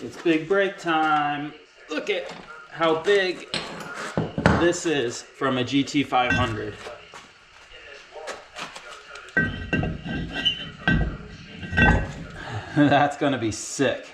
It's big brake time. Look at how big this is from a GT500. That's gonna be sick.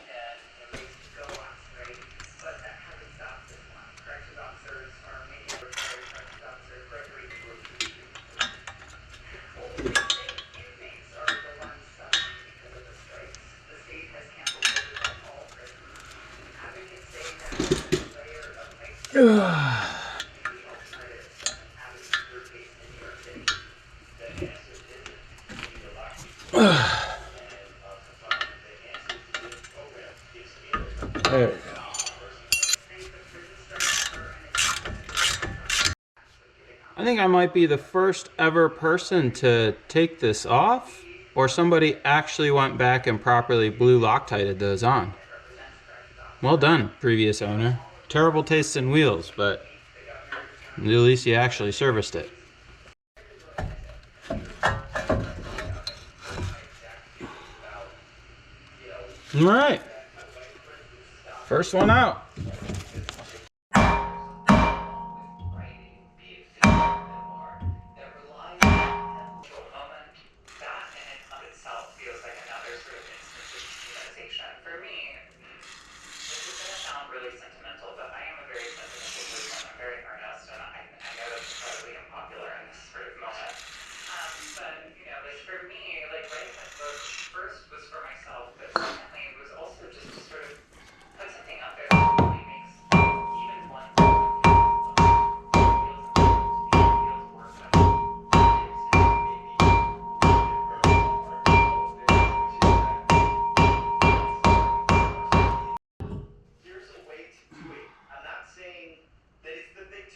There we go. I think I might be the first ever person to take this off, or somebody actually went back and properly blue Loctited those on. Well done, previous owner. Terrible taste in wheels, but at least you actually serviced it. All right, first one out.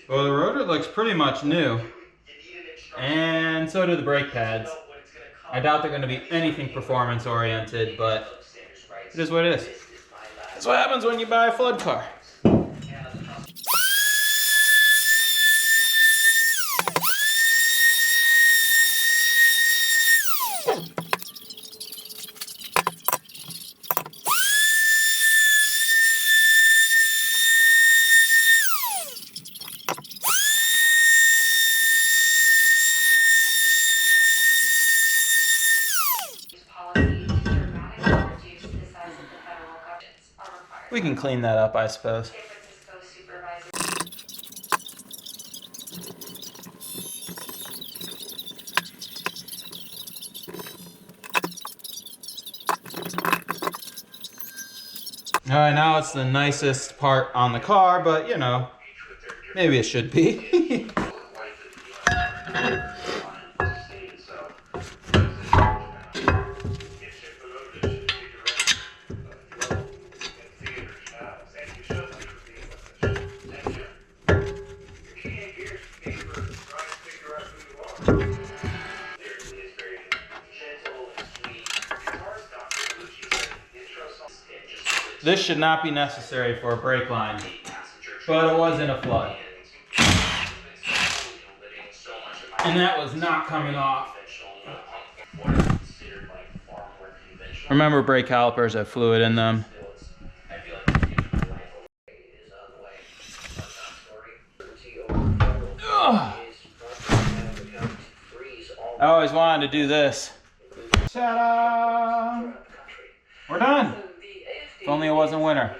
Well, the rotor looks pretty much new, and so do the brake pads. I doubt they're going to be anything performance oriented, but it is what it is. That's what happens when you buy a flood car. We can clean that up, I suppose. Alright, now it's the nicest part on the car, but you know, maybe it should be. This should not be necessary for a brake line, but it was in a flood. And that was not coming off. Remember, brake calipers have fluid in them. Ugh. I always wanted to do this. Ta-da! We're done. If only it wasn't winter.